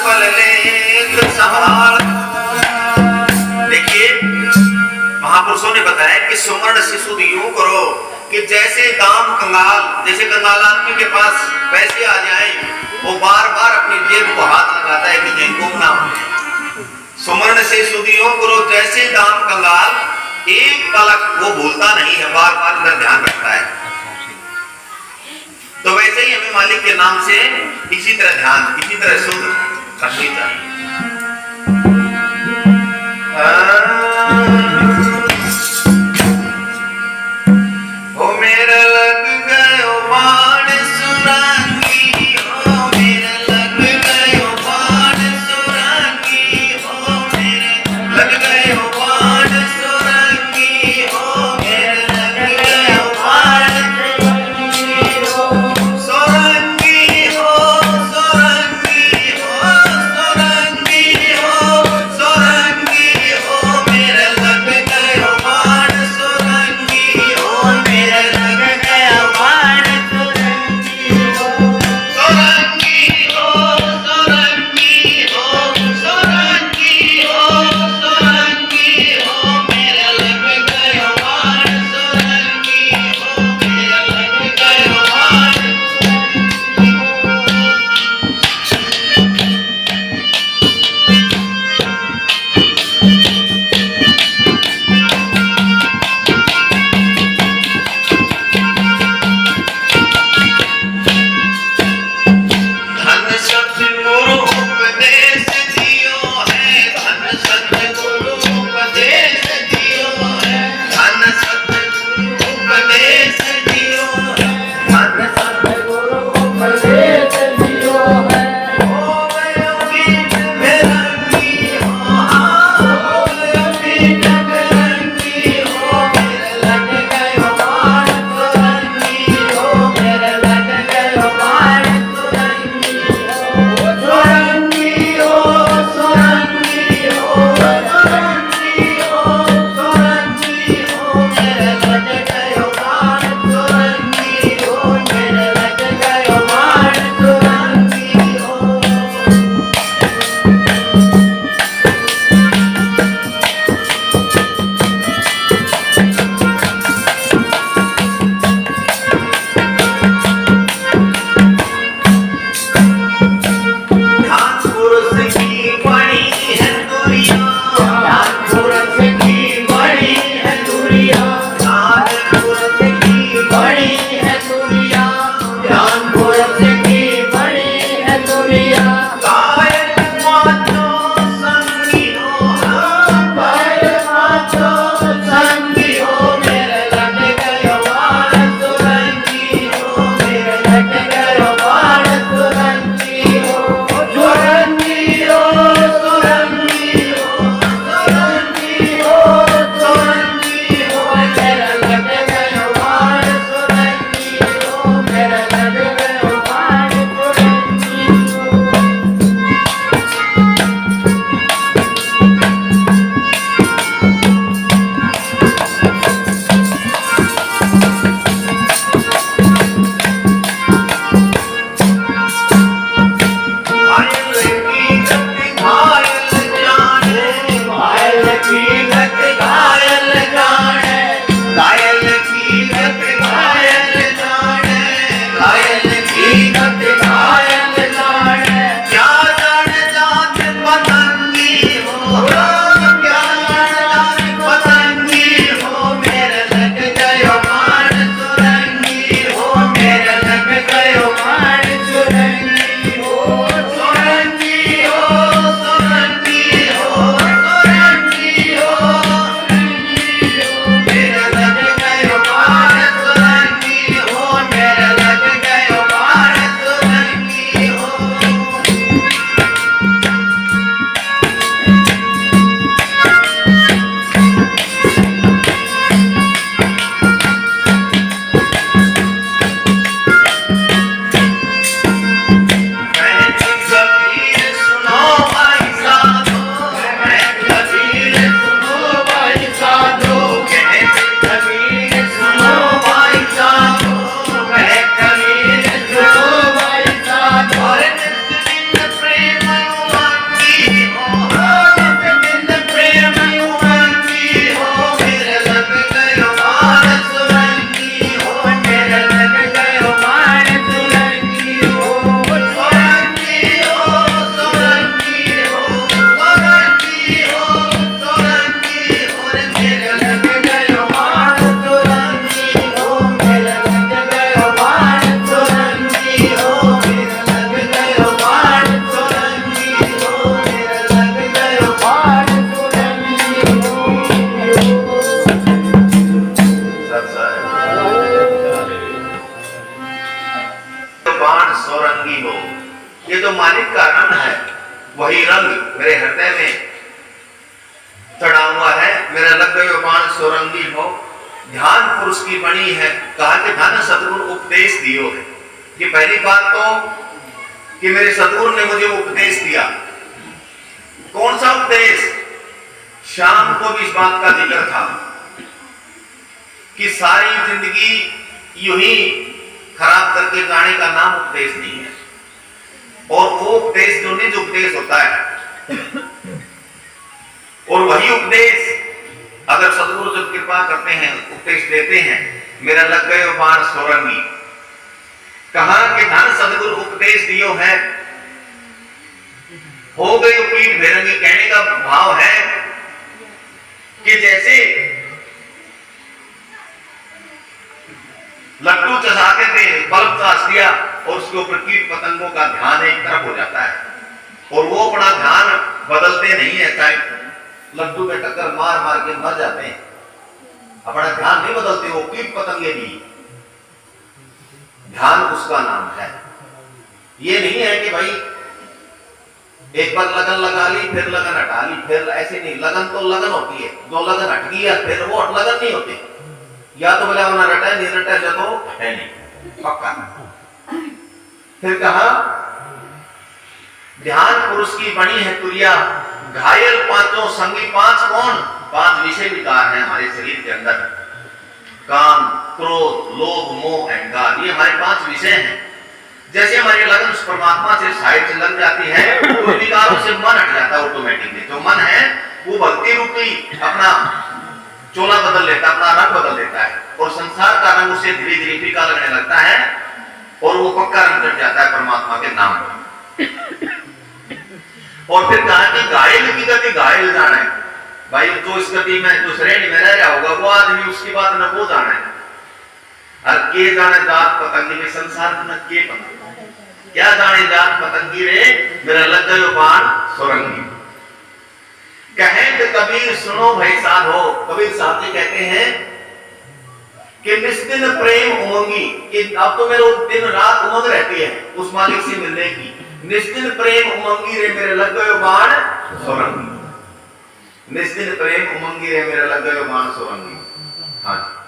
पल लेत संभाल। देखिए महापुरुषों ने बताया कि सुमरण से शुद्ध यूं करो कि जैसे दाम कंगाल, जैसे कंगाल आदमी के पास पैसे आ जाए वो बार बार अपनी जेब को हाथ लगाता है कि कहीं गुम ना हो। सुमरण से शुद्ध यूं करो जैसे दाम कंगाल, एक पलक वो भूलता नहीं है, बार बार इधर ध्यान रखता है। तो वैसे ही हमें मालिक के नाम से इसी तरह ध्यान, इसी तरह शुद्ध रखनी चाहिए। ओ मेरा लग गयो बाण सुरांगी, ओ मेरा लग गयो बाण सुरांगी, ओ मेरा लग गयो बाण सुरांगी, ओ मेरा लग गयो बाण सुरांगी, हो सोरंगी हो सोरंगी हो सोरंगी। ध्यान पुरुष की बणी है। कहा कि धन सद्गुरु उपदेश दियो है। कि पहली बात तो कि मेरे सद्गुरु ने मुझे उपदेश दिया। कौन सा उपदेश? शाम को भी इस बात का जिक्र था कि सारी जिंदगी यूं ही खराब करके जाने का नाम उपदेश नहीं है। और वो उपदेश जो निज उपदेश होता है, और वही उपदेश अगर सदगुरु जब कृपा करते हैं, उपदेश देते हैं, मेरा लग गए बाण सोरंगी। कहा कि धन सदगुरु उपदेश दियो है, हो गई पीठ भेरंगी। कहने का भाव है कि जैसे लट्टू चढ़ाते थे, बल्ब चास दिया और उसके ऊपर कीट पतंगों का ध्यान एक तरफ हो जाता है और वो अपना ध्यान बदलते नहीं है। चाहे लड्डू पे टक्कर मार मार के मर जाते हैं, अपना ध्यान नहीं बदलते। वो कीट पतंगे भी, ध्यान उसका नाम है। ये नहीं है कि भाई एक बार लगन लगा ली फिर लगन हटा ली, फिर ऐसे नहीं। लगन तो लगन होती है, जो लगन हट गई है फिर वो लगन नहीं होती। या तो बोला होना रटा नहीं रटा तो है नहीं पक्का। फिर कहा ध्यान पुरुष की बणी है तुरिया, घायल पांचों संगी। पांच कौन? पांच विषय विकार हैं हमारे शरीर के अंदर, काम, क्रोध, लोभ, मोह, अहंकार। ये हमारे पांच विषय हैं। जैसे हमारी लगन उस परमात्मा से साइड से लग जाती है तो विकारों से मन हट जाता है ऑटोमेटिकली। जो मन है वो भक्ति रूपी अपना चोला बदल लेता है, अपना रंग बदल देता है और संसार का रंग उसे धीरे धीरे फीका लगने लगता है और वो पक्का रंग चढ़ जाता है परमात्मा के नाम पर। और फिर कहा कि घायल की गति घायल जाना है। भाई जो इस गति में जो श्रेणी में रह रहा होगा वो आदमी उसकी बात न वो जाना है। और के जाने जात पतंगी में संसार न के पता क्या जाने जात पतंगी रे, मेरा लग गयो बाण सोरंगी। कहे तो कबीर सुनो भाई साधो। कबीर साहब जी कहते हैं कि निस्दिन प्रेम उमंगी, कि अब तो मेरे दिन रात उमंग रहती है उस मालिक से मिलने की। निस्दिन प्रेम उमंगी रे, मेरे लग गयो बाण सोरंगी। निस्दिन प्रेम उमंगी रे, मेरे लग गयो बाण सोरंगी। हाँ